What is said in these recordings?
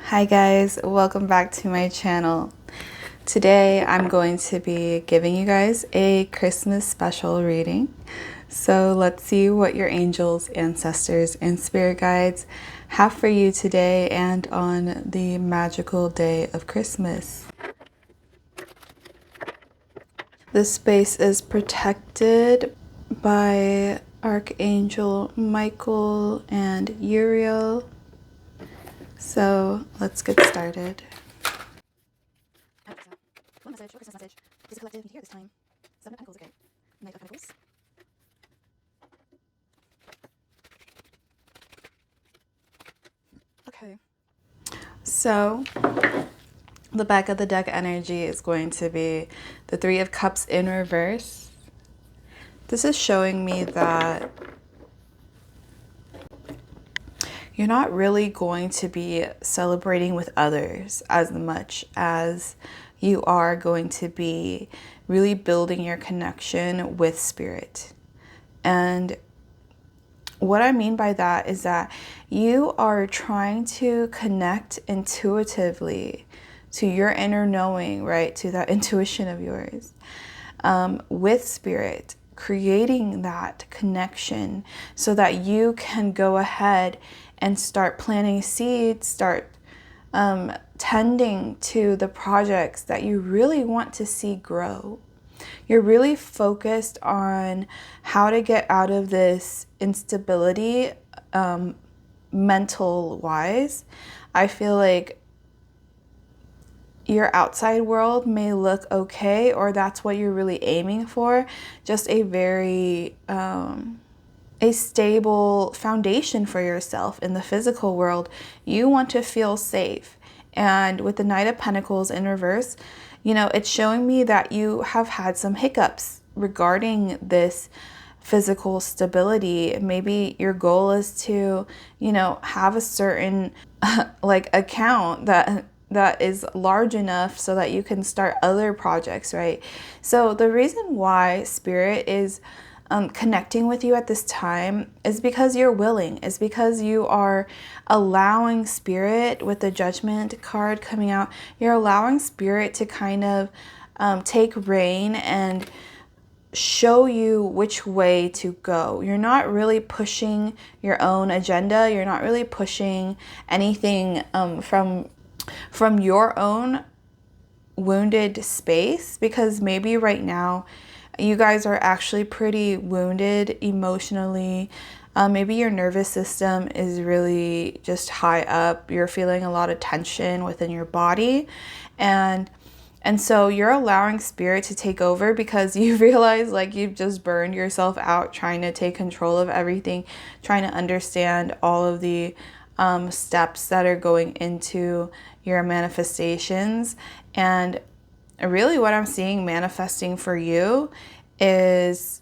Hi guys, welcome back to my channel. Today I'm going to be giving you guys a Christmas special reading. So let's see what your angels, ancestors, and spirit guides have for you today and on the magical day of Christmas. This space is protected by Archangel Michael and Uriel. So let's get started. What message? What Christmas message does the collective need to hear this time? Seven of Pentacles, okay. Knight of Pentacles. Okay. So the back of the deck energy is going to be the Three of Cups in reverse. This is showing me that you're not really going to be celebrating with others as much as you are going to be really building your connection with spirit. And what I mean by that is that you are trying to connect intuitively to your inner knowing, right? To that intuition of yours with spirit, creating that connection so that you can go ahead and start planting seeds, start tending to the projects that you really want to see grow. You're really focused on how to get out of this instability mental wise. I feel like your outside world may look okay, or that's what you're really aiming for, just a very a stable foundation for yourself in the physical world. You want to feel safe. And with the Knight of Pentacles in reverse, you know, it's showing me that you have had some hiccups regarding this physical stability. Maybe your goal is to, you know, have a certain like account that is large enough so that you can start other projects, right? So the reason why Spirit is connecting with you at this time is because you're willing, is because you are allowing Spirit, with the Judgment card coming out, you're allowing Spirit to kind of take reign and show you which way to go. You're not really pushing your own agenda. You're not really pushing anything from your own wounded space, because maybe right now you guys are actually pretty wounded emotionally. Maybe your nervous system is really just high up. You're feeling a lot of tension within your body. And so you're allowing Spirit to take over because you realize like you've just burned yourself out trying to take control of everything, trying to understand all of the steps that are going into your manifestations. And really what I'm seeing manifesting for you is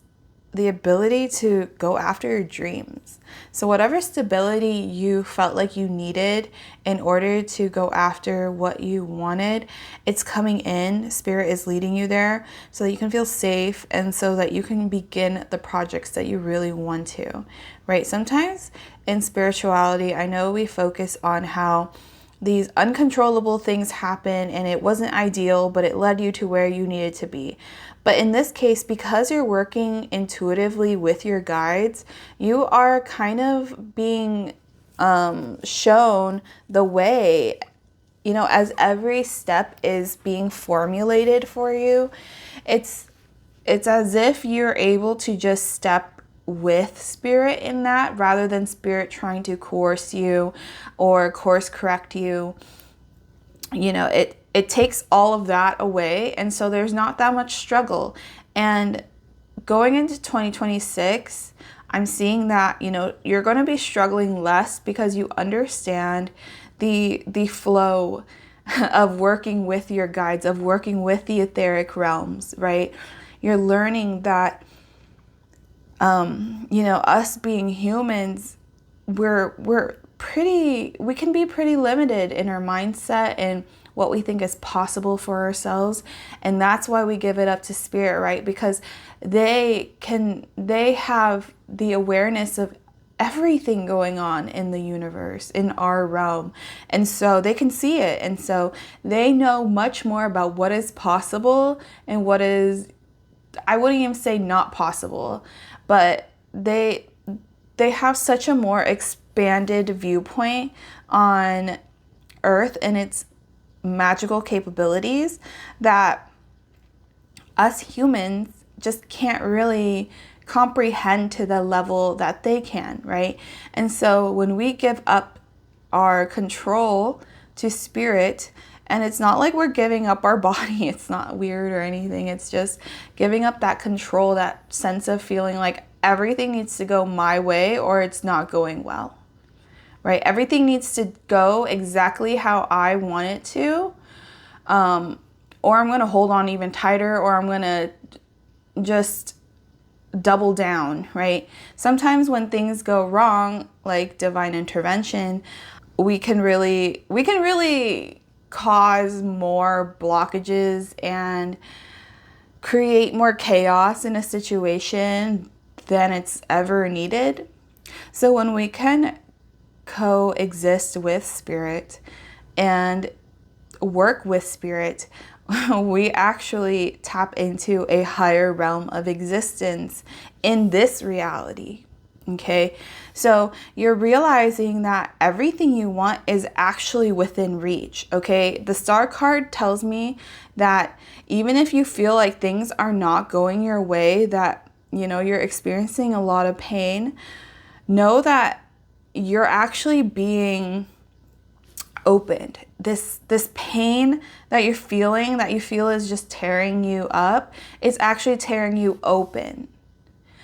the ability to go after your dreams. So whatever stability you felt like you needed in order to go after what you wanted, it's coming in. Spirit is leading you there so that you can feel safe and so that you can begin the projects that you really want to, right? Sometimes in spirituality, I know we focus on how these uncontrollable things happen and it wasn't ideal, but it led you to where you needed to be. But in this case, because you're working intuitively with your guides, you are kind of being shown the way, you know, as every step is being formulated for you. It's as if you're able to just step with Spirit in that, rather than Spirit trying to coerce you or course correct you. You know, it takes all of that away, and so there's not that much struggle. And going into 2026, I'm seeing that, you know, you're going to be struggling less because you understand the flow of working with your guides, of working with the etheric realms, right? You're learning that you know, us being humans, we can be pretty limited in our mindset and what we think is possible for ourselves. And that's why we give it up to Spirit, right? Because they have the awareness of everything going on in the universe, in our realm. And so they can see it. And so they know much more about what is possible and what is, I wouldn't even say not possible, but they have such a more expanded viewpoint on Earth and its magical capabilities that us humans just can't really comprehend to the level that they can, right? And so when we give up our control to spirit, and it's not like we're giving up our body, it's not weird or anything, it's just giving up that control, that sense of feeling like everything needs to go my way or it's not going well, right? Everything needs to go exactly how I want it to, or I'm going to hold on even tighter, or I'm going to just double down, right? Sometimes when things go wrong, like divine intervention, we can really cause more blockages and create more chaos in a situation than it's ever needed. So when we can coexist with spirit and work with spirit, we actually tap into a higher realm of existence in this reality. Okay, so you're realizing that everything you want is actually within reach. Okay, the star card tells me that even if you feel like things are not going your way, that you're experiencing a lot of pain, know that you're actually being opened. This pain that you're feeling, that you feel is just tearing you up, it's actually tearing you open.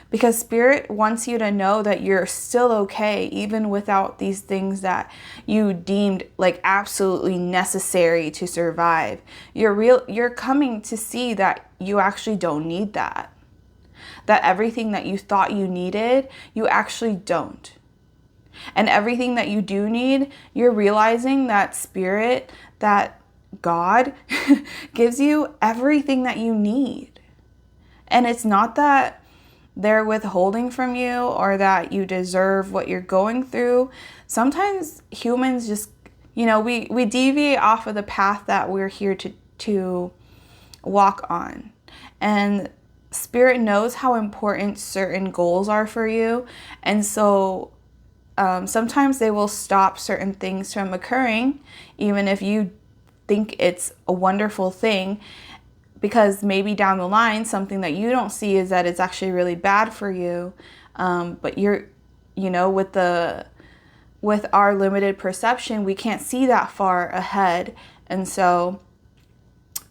Because spirit wants you to know that you're still okay, even without these things that you deemed like absolutely necessary to survive. You're coming to see that you actually don't need that. That everything that you thought you needed, you actually don't. And everything that you do need, you're realizing that spirit, that God gives you everything that you need. And it's not that they're withholding from you or that you deserve what you're going through. Sometimes humans just, we deviate off of the path that we're here to walk on. And spirit knows how important certain goals are for you. And so sometimes they will stop certain things from occurring, even if you think it's a wonderful thing, because maybe down the line, something that you don't see is that it's actually really bad for you. But with our limited perception, we can't see that far ahead. And so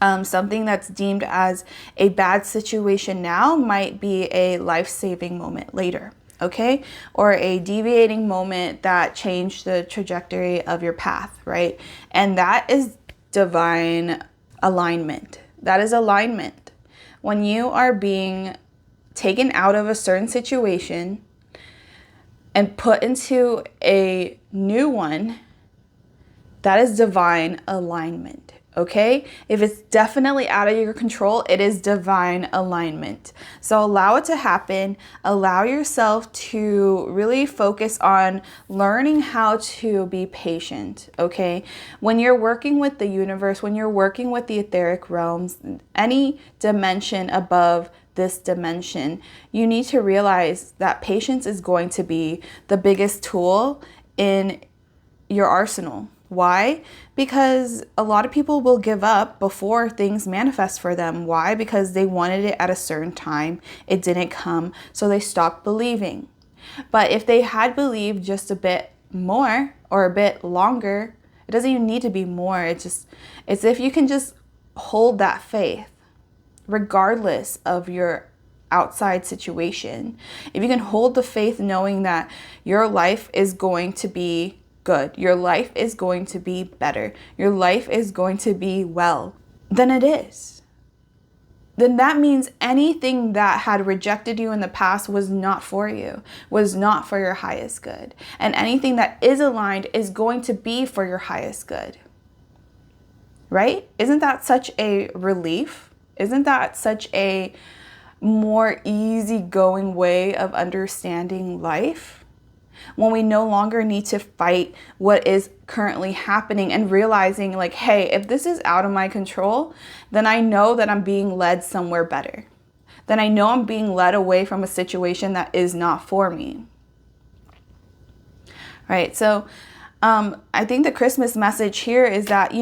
something that's deemed as a bad situation now might be a life-saving moment later. Okay, or a deviating moment that changed the trajectory of your path, right? And that is divine alignment. That is alignment. When you are being taken out of a certain situation and put into a new one, that is divine alignment. Okay? If it's definitely out of your control, it is divine alignment. So allow it to happen. Allow yourself to really focus on learning how to be patient. Okay? When you're working with the universe, when you're working with the etheric realms, any dimension above this dimension, you need to realize that patience is going to be the biggest tool in your arsenal. Why? Because a lot of people will give up before things manifest for them. Why? Because they wanted it at a certain time. It didn't come, so they stopped believing. But if they had believed just a bit more or a bit longer, it doesn't even need to be more. It's if you can just hold that faith, regardless of your outside situation. If you can hold the faith knowing that your life is going to be good, your life is going to be better, your life is going to be well, then it is. Then that means anything that had rejected you in the past was not for you, was not for your highest good. And anything that is aligned is going to be for your highest good. Right? Isn't that such a relief? Isn't that such a more easygoing way of understanding life? when we no longer need to fight what is currently happening, and realizing like, hey, if this is out of my control, then I know that I'm being led somewhere better. Then I know I'm being led away from a situation that is not for me. Right? So I think the Christmas message here is that,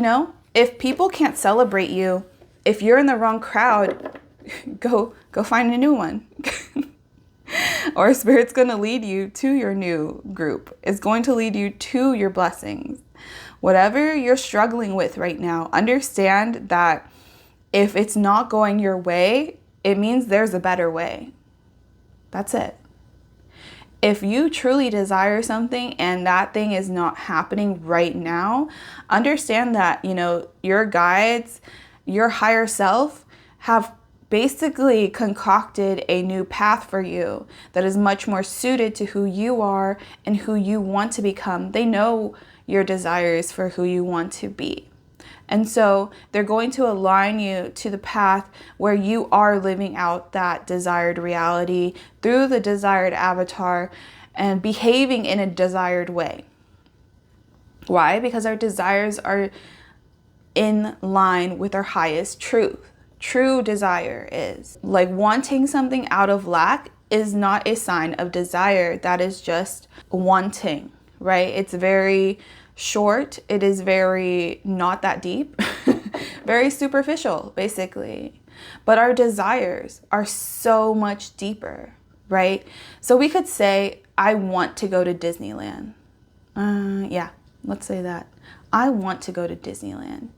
if people can't celebrate you, if you're in the wrong crowd, go find a new one. Or Spirit's going to lead you to your new group. It's going to lead you to your blessings. Whatever you're struggling with right now, understand that if it's not going your way, it means there's a better way. That's it. If you truly desire something and that thing is not happening right now, understand that, your guides, your higher self have basically concocted a new path for you that is much more suited to who you are and who you want to become. They know your desires for who you want to be. And so they're going to align you to the path where you are living out that desired reality through the desired avatar and behaving in a desired way. Why? Because our desires are in line with our highest truth. True desire is like wanting something out of lack is not a sign of desire. That is just wanting, right? It's very short. It is very not that deep, very superficial, basically. But our desires are so much deeper, right? So we could say, I want to go to Disneyland. Yeah, let's say that. I want to go to Disneyland.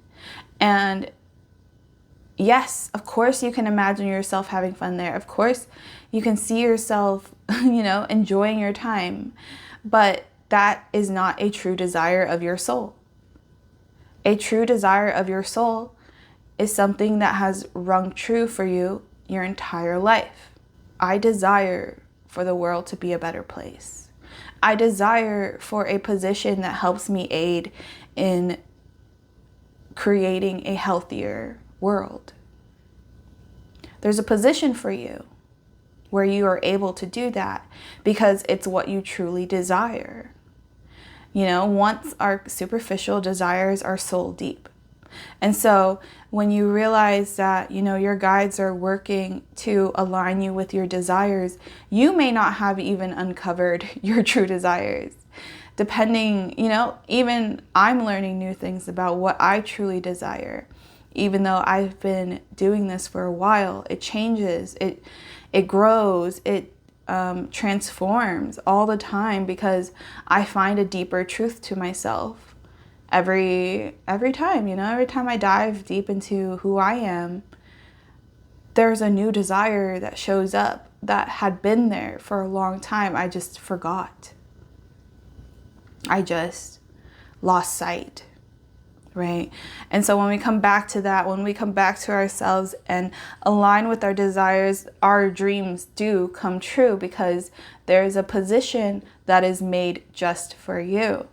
And yes, of course you can imagine yourself having fun there. Of course you can see yourself, enjoying your time. But that is not a true desire of your soul. A true desire of your soul is something that has rung true for you your entire life. I desire for the world to be a better place. I desire for a position that helps me aid in creating a healthier world. There's a position for you where you are able to do that because it's what you truly desire. Wants are superficial, desires are soul deep. And so when you realize that, your guides are working to align you with your desires, you may not have even uncovered your true desires. Depending, even I'm learning new things about what I truly desire. Even though I've been doing this for a while, it changes, it grows, it transforms all the time because I find a deeper truth to myself every time. Every time I dive deep into who I am, there's a new desire that shows up that had been there for a long time. I just forgot. I just lost sight. Right? And so when we come back to that, when we come back to ourselves and align with our desires, our dreams do come true because there is a position that is made just for you.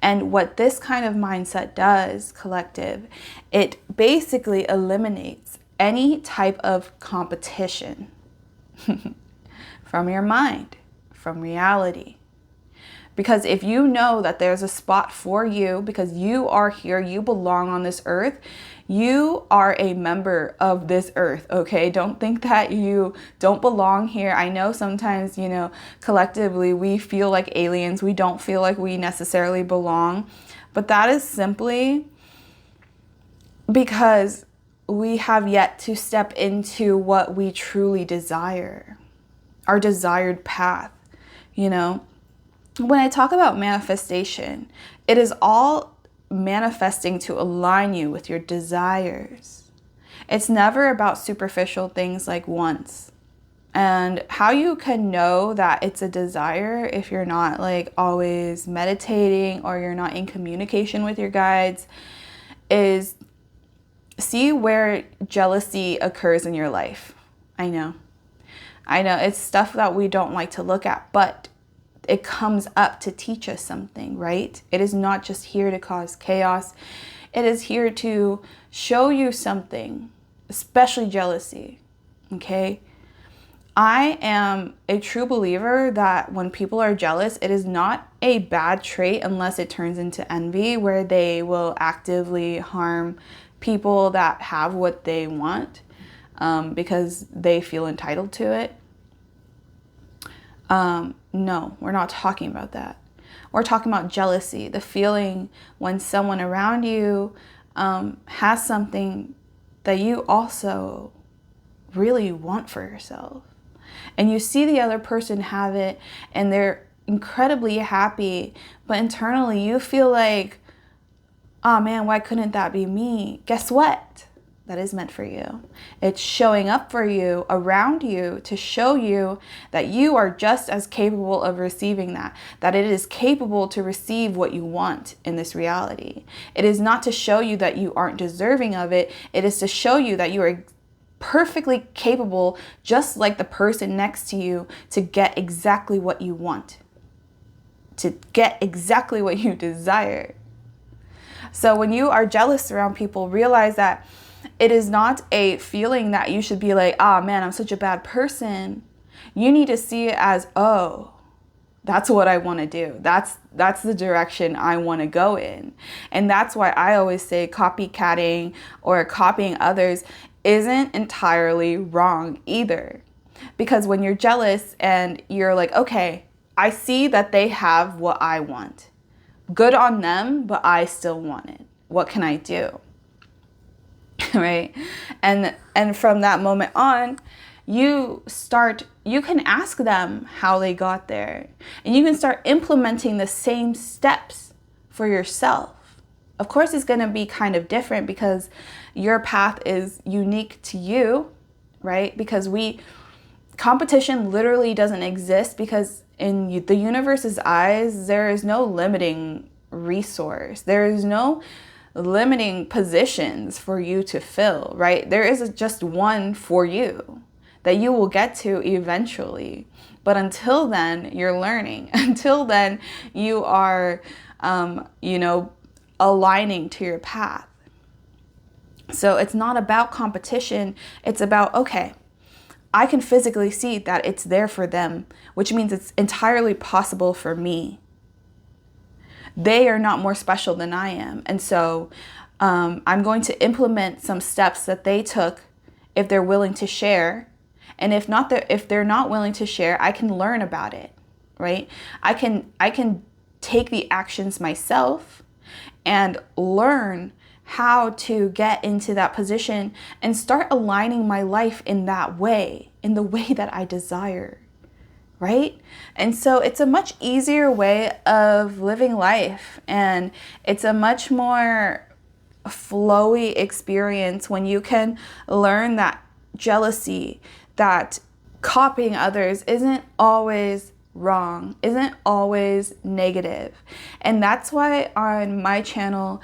And what this kind of mindset does, collective, it basically eliminates any type of competition from your mind, from reality. Because if you know that there's a spot for you, because you are here, you belong on this earth, you are a member of this earth, okay? Don't think that you don't belong here. I know sometimes, collectively we feel like aliens. We don't feel like we necessarily belong. But that is simply because we have yet to step into what we truly desire, our desired path, When I talk about manifestation, it is all manifesting to align you with your desires. It's never about superficial things like wants. And how you can know that it's a desire if you're not always meditating or you're not in communication with your guides is see where jealousy occurs in your life. I know it's stuff that we don't like to look at, but it comes up to teach us something, right? It is not just here to cause chaos. It is here to show you something, especially jealousy, okay? I am a true believer that when people are jealous, it is not a bad trait unless it turns into envy, where they will actively harm people that have what they want because they feel entitled to it. No, we're not talking about that. We're talking about jealousy, the feeling when someone around you has something that you also really want for yourself. And you see the other person have it and they're incredibly happy, but internally you feel like, oh man, why couldn't that be me? Guess what? That is meant for you. It's showing up for you, around you, to show you that you are just as capable of receiving that it is capable to receive what you want in this reality. It is not to show you that you aren't deserving of it. It is to show you that you are perfectly capable, just like the person next to you, to get exactly what you want, to get exactly what you desire. So when you are jealous around people, realize that it is not a feeling that you should be like, oh man, I'm such a bad person. You need to see it as, oh, that's what I want to do. That's the direction I want to go in. And that's why I always say copycatting or copying others isn't entirely wrong either. Because when you're jealous and you're like, okay, I see that they have what I want. Good on them, but I still want it. What can I do? Right? And from that moment on, you can ask them how they got there. And you can start implementing the same steps for yourself. Of course, it's going to be kind of different because your path is unique to you, right? Because competition literally doesn't exist, because in the universe's eyes, there is no limiting resource. There is no limiting positions for you to fill, right? There is just one for you that you will get to eventually. But until then, you're learning. Until then, you are, aligning to your path. So it's not about competition. It's about, okay, I can physically see that it's there for them, which means it's entirely possible for me. They are not more special than I am. And so I'm going to implement some steps that they took if they're willing to share. And if they're not willing to share, I can learn about it, right? I can take the actions myself and learn how to get into that position and start aligning my life in that way, in the way that I desire. Right? And so it's a much easier way of living life, and it's a much more flowy experience when you can learn that jealousy, that copying others isn't always wrong, isn't always negative. And that's why on my channel,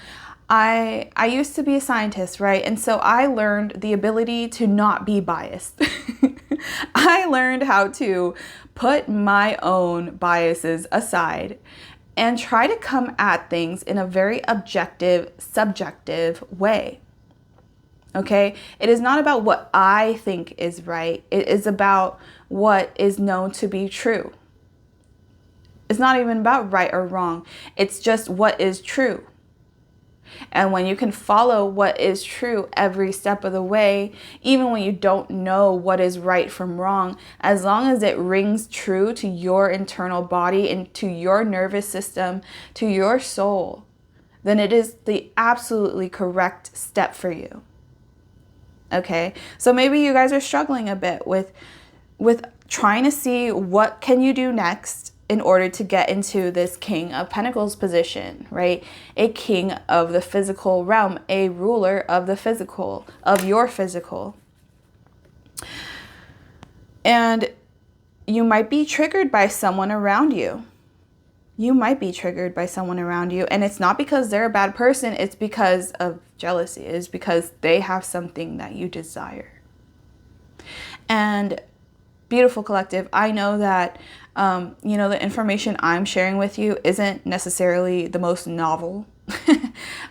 I used to be a scientist, right? And so I learned the ability to not be biased. I learned how to put my own biases aside and try to come at things in a very objective, subjective way. Okay? It is not about what I think is right. It is about what is known to be true. It's not even about right or wrong. It's just what is true. And when you can follow what is true every step of the way, even when you don't know what is right from wrong, as long as it rings true to your internal body and to your nervous system, to your soul, then it is the absolutely correct step for you. Okay? So maybe you guys are struggling a bit with trying to see what can you do next in order to get into this King of Pentacles position, right? A king of the physical realm, a ruler of the physical, of your physical. And you might be triggered by someone around you. You might be triggered by someone around you. And it's not because they're a bad person. It's because of jealousy. It's because they have something that you desire. And beautiful collective, I know that the information I'm sharing with you isn't necessarily the most novel,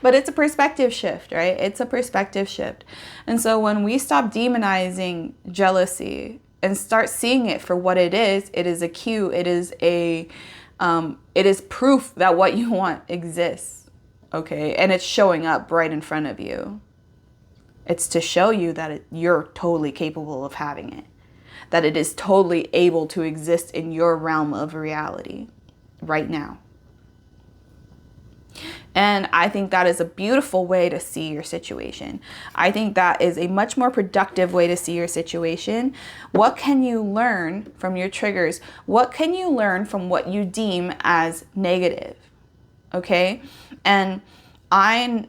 but it's a perspective shift, right? It's a perspective shift. And so when we stop demonizing jealousy, and start seeing it for what it is. It is a cue. It is proof that what you want exists. Okay. And it's showing up right in front of you. It's to show you that you're totally capable of having it, that it is totally able to exist in your realm of reality right now. And I think that is a beautiful way to see your situation. I think that is a much more productive way to see your situation. What can you learn from your triggers? What can you learn from what you deem as negative? Okay? And I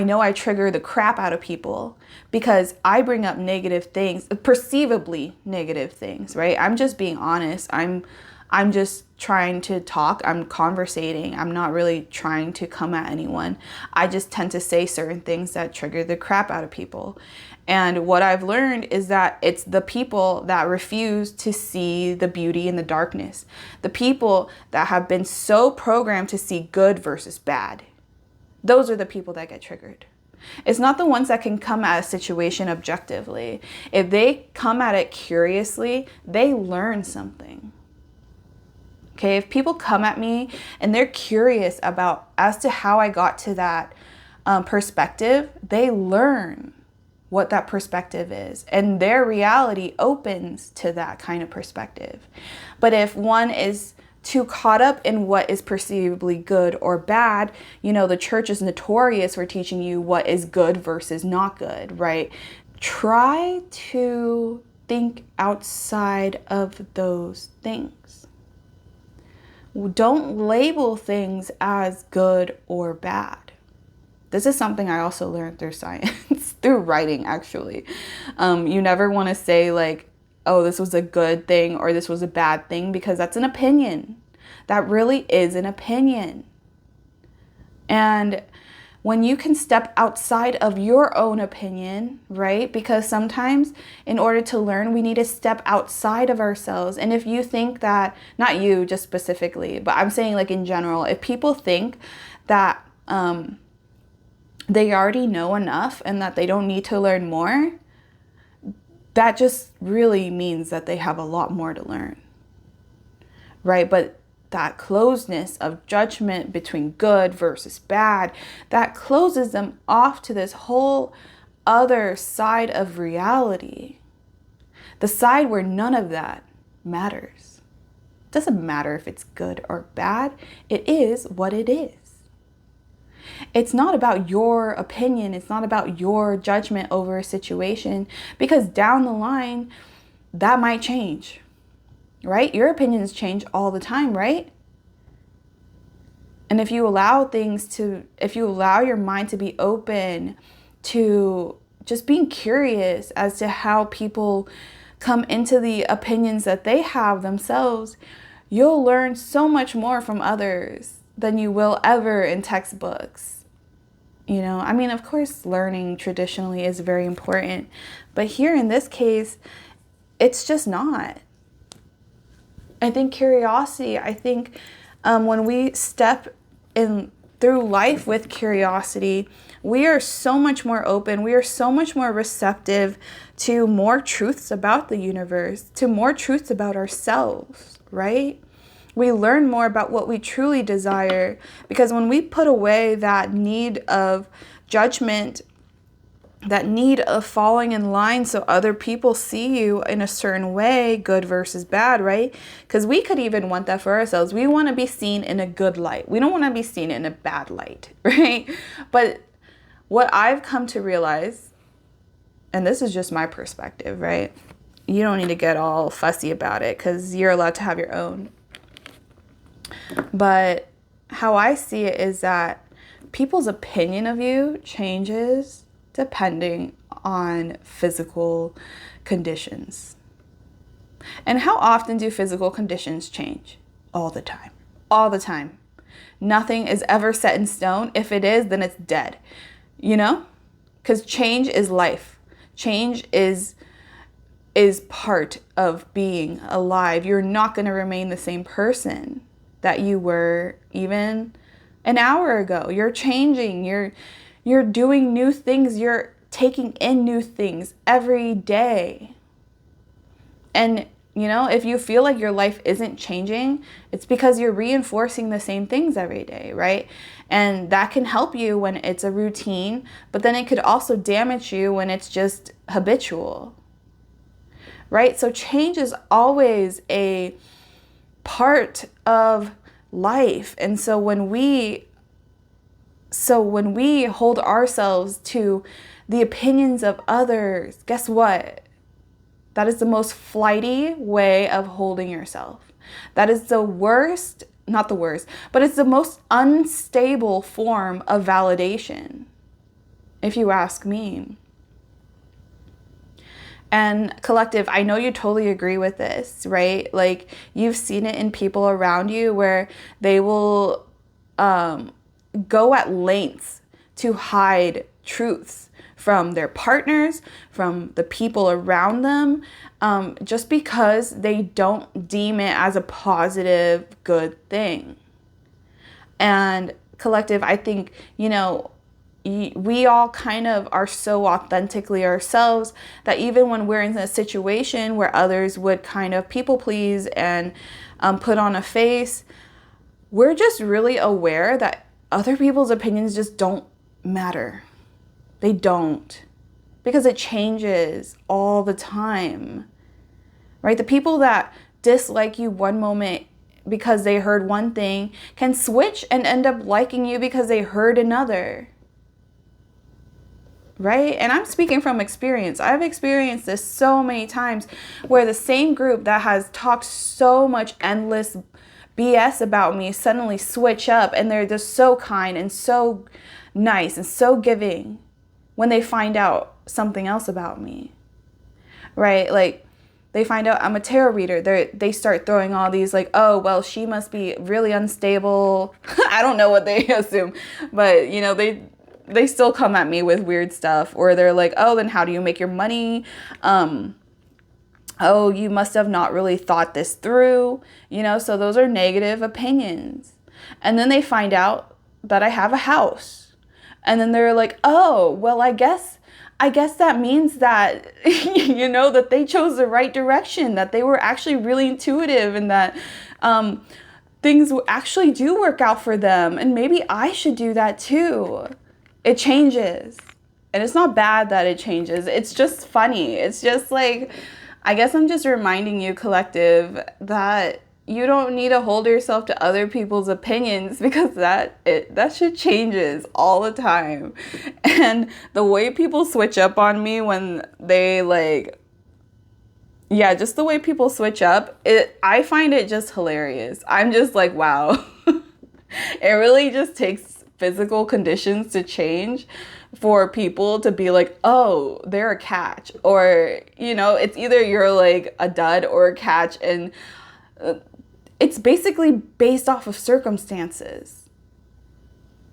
know I trigger the crap out of people because I bring up negative things, perceivably negative things, right? I'm just being honest. I'm just trying to talk. I'm conversating. I'm not really trying to come at anyone. I just tend to say certain things that trigger the crap out of people. And what I've learned is that it's the people that refuse to see the beauty in the darkness. The people that have been so programmed to see good versus bad. Those are the people that get triggered. It's not the ones that can come at a situation objectively. If they come at it curiously, they learn something. Okay, if people come at me and they're curious as to how I got to that perspective, they learn what that perspective is, and their reality opens to that kind of perspective. But if one is too caught up in what is perceivably good or bad, the church is notorious for teaching you what is good versus not good, right? Try to think outside of those things. Don't label things as good or bad. This is something I also learned through science, through writing, actually. You never want to say like, oh, this was a good thing or this was a bad thing, because that's an opinion. That really is an opinion. And when you can step outside of your own opinion, right? Because sometimes in order to learn, we need to step outside of ourselves. And if you think that, not you just specifically, but I'm saying like in general, if people think that they already know enough and that they don't need to learn more, that just really means that they have a lot more to learn, right? But that closeness of judgment between good versus bad, that closes them off to this whole other side of reality. The side where none of that matters. It doesn't matter if it's good or bad. It is what it is. It's not about your opinion. It's not about your judgment over a situation, because down the line, that might change. Right? Your opinions change all the time, right? And if you allow your mind to be open to just being curious as to how people come into the opinions that they have themselves, you'll learn so much more from others than you will ever in textbooks. Of course, learning traditionally is very important, but here in this case, it's just not. I think curiosity, when we step in through life with curiosity, we are so much more open. We are so much more receptive to more truths about the universe, to more truths about ourselves, right? We learn more about what we truly desire, because when we put away that need of judgment, that need of falling in line so other people see you in a certain way, good versus bad, right? Because we could even want that for ourselves. We want to be seen in a good light. We don't want to be seen in a bad light, right? But what I've come to realize, and this is just my perspective, right? You don't need to get all fussy about it because you're allowed to have your own. But how I see it is that people's opinion of you changes depending on physical conditions. And how often do physical conditions change? All the time. All the time. Nothing is ever set in stone. If it is, then it's dead. Because change is life. Change is part of being alive. You're not going to remain the same person that you were even an hour ago. You're changing. You're doing new things. You're taking in new things every day. And, if you feel like your life isn't changing, it's because you're reinforcing the same things every day, right? And that can help you when it's a routine, but then it could also damage you when it's just habitual, right? So change is always a part of life. And so when we hold ourselves to the opinions of others, guess what? That is the most flighty way of holding yourself. That is the worst, not the worst, but it's the most unstable form of validation, if you ask me. And collective, I know you totally agree with this, right? Like, you've seen it in people around you where they will go at lengths to hide truths from their partners, from the people around them, just because they don't deem it as a positive, good thing. And collective, I think, we all kind of are so authentically ourselves that even when we're in a situation where others would kind of people please and put on a face, we're just really aware that other people's opinions just don't matter. They don't, because it changes all the time, right? The people that dislike you one moment because they heard one thing can switch and end up liking you because they heard another, right? And I'm speaking from experience. I've experienced this so many times where the same group that has talked so much endless BS about me suddenly switch up and they're just so kind and so nice and so giving when they find out something else about me, right? Like, they find out I'm a tarot reader. They start throwing all these like, oh, well, she must be really unstable. I don't know what they assume, but they still come at me with weird stuff. Or they're like, oh, then how do you make your money? Oh, you must have not really thought this through. So those are negative opinions. And then they find out that I have a house. And then they're like, oh, well, I guess that means that, that they chose the right direction, that they were actually really intuitive and that things actually do work out for them. And maybe I should do that too. It changes. And it's not bad that it changes. It's just funny. It's just like, I guess I'm just reminding you, collective, that you don't need to hold yourself to other people's opinions, because that shit changes all the time. And the way people switch up on me when they just the way people switch up, I find it just hilarious. I'm just like, wow. It really just takes physical conditions to change for people to be like, oh, they're a catch. Or, it's either you're like a dud or a catch. And it's basically based off of circumstances.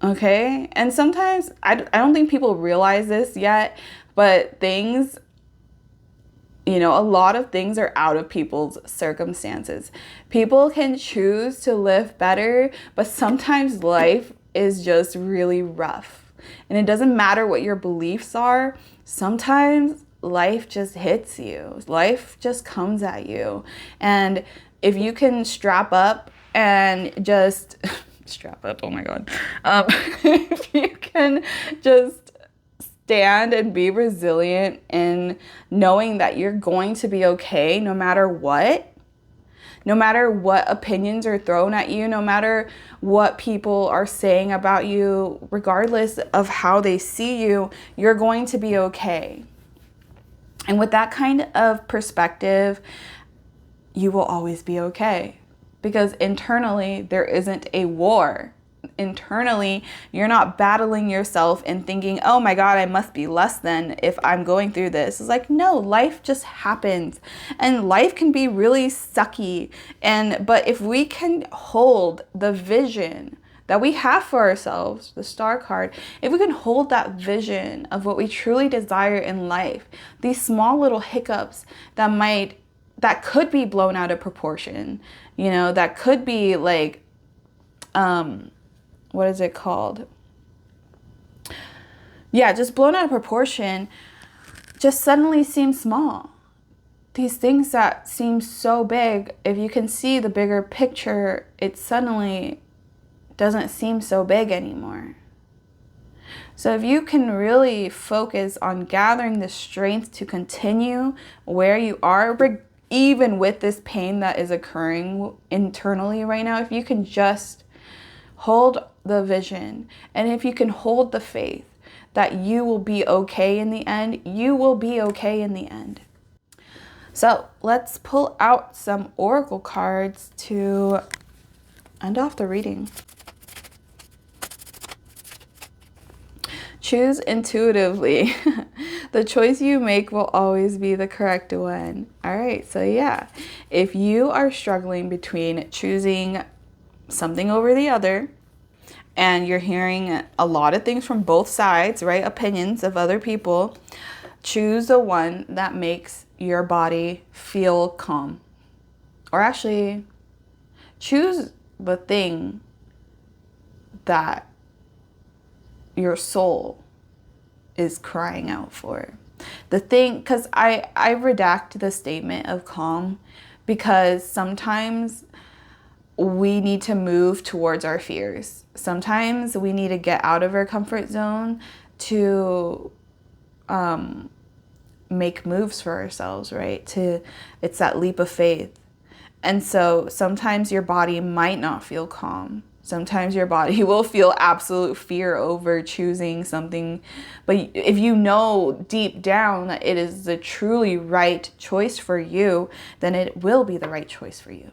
Okay? And sometimes, I don't think people realize this yet, but things, a lot of things are out of people's circumstances. People can choose to live better, but sometimes life is just really rough. And it doesn't matter what your beliefs are. Sometimes life just hits you. Life just comes at you. And if you can strap up and just strap up, oh my God. If you can just stand and be resilient in knowing that you're going to be okay no matter what opinions are thrown at you, no matter what people are saying about you, regardless of how they see you, you're going to be okay. And with that kind of perspective, you will always be okay, because internally there isn't a war. Internally, you're not battling yourself and thinking, oh my God, I must be less than if I'm going through this. It's like, no, life just happens, and life can be really sucky. But if we can hold the vision that we have for ourselves, the star card, if we can hold that vision of what we truly desire in life, these small little hiccups that could be blown out of proportion, that could be like, what is it called? Yeah, just blown out of proportion, just suddenly seem small. these things that seem so big, if you can see the bigger picture, it suddenly doesn't seem so big anymore. So if you can really focus on gathering the strength to continue where you are, even with this pain that is occurring internally right now, if you can just hold the vision, and if you can hold the faith that you will be okay in the end, you will be okay in the end. So let's pull out some oracle cards to end off the reading. Choose intuitively. The choice you make will always be the correct one. All right, so yeah, if you are struggling between choosing something over the other, and you're hearing a lot of things from both sides, right? Opinions of other people, choose the one that makes your body feel calm. Or actually, choose the thing that your soul is crying out for. The thing, because I redact the statement of calm, because sometimes we need to move towards our fears. Sometimes we need to get out of our comfort zone to make moves for ourselves, right? It's that leap of faith. And so sometimes your body might not feel calm. Sometimes your body will feel absolute fear over choosing something. But if you know deep down that it is the truly right choice for you, then it will be the right choice for you,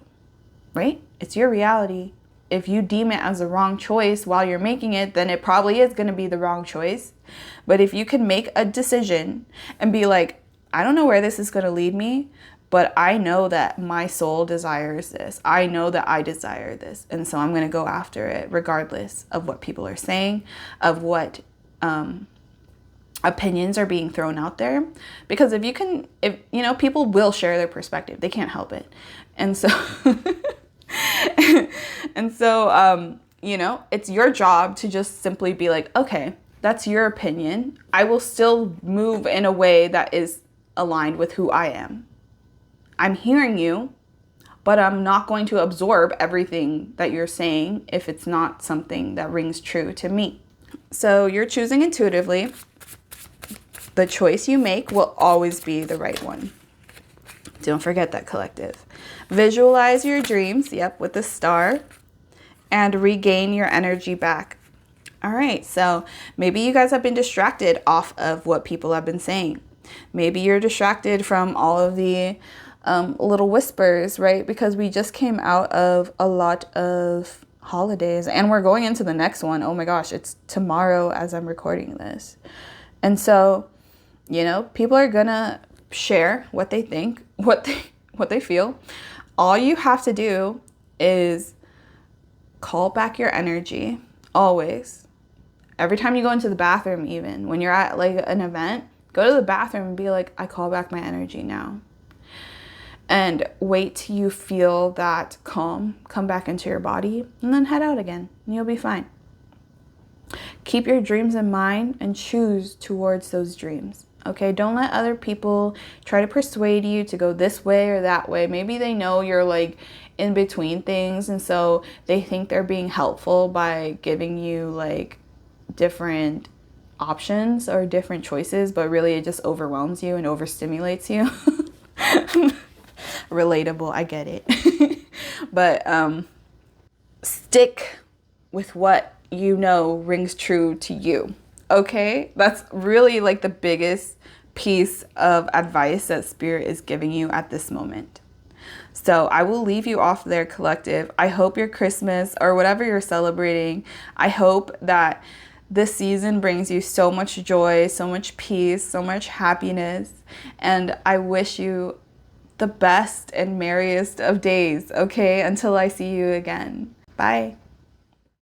right? It's your reality. If you deem it as a wrong choice while you're making it, then it probably is going to be the wrong choice. But if you can make a decision and be like, I don't know where this is going to lead me, but I know that my soul desires this. I know that I desire this. And so I'm going to go after it regardless of what people are saying, of what opinions are being thrown out there. Because if people will share their perspective. They can't help it. And so... it's your job to just simply be like, okay, that's your opinion. I will still move in a way that is aligned with who I am. I'm hearing you, but I'm not going to absorb everything that you're saying if it's not something that rings true to me. So you're choosing intuitively. The choice you make will always be the right one. Don't forget that, collective. Visualize your dreams, with the star, and regain your energy back. All right, so maybe you guys have been distracted off of what people have been saying. Maybe you're distracted from all of the little whispers, right? Because we just came out of a lot of holidays and we're going into the next one. Oh my gosh, it's tomorrow as I'm recording this. And so, people are gonna share what they think, what they feel. All you have to do is call back your energy, always. Every time you go into the bathroom, even when you're at like an event, go to the bathroom and be like, I call back my energy now. And wait till you feel that calm come back into your body, and then head out again, and you'll be fine. Keep your dreams in mind and choose towards those dreams. Okay, don't let other people try to persuade you to go this way or that way. Maybe they know you're like in between things, and so they think they're being helpful by giving you like different options or different choices, but really it just overwhelms you and overstimulates you. Relatable, I get it. But stick with what rings true to you. Okay, that's really like the biggest piece of advice that Spirit is giving you at this moment. So I will leave you off there, collective. I hope your Christmas or whatever you're celebrating, I hope that this season brings you so much joy, so much peace, so much happiness. And I wish you the best and merriest of days, okay? Until I see you again. Bye.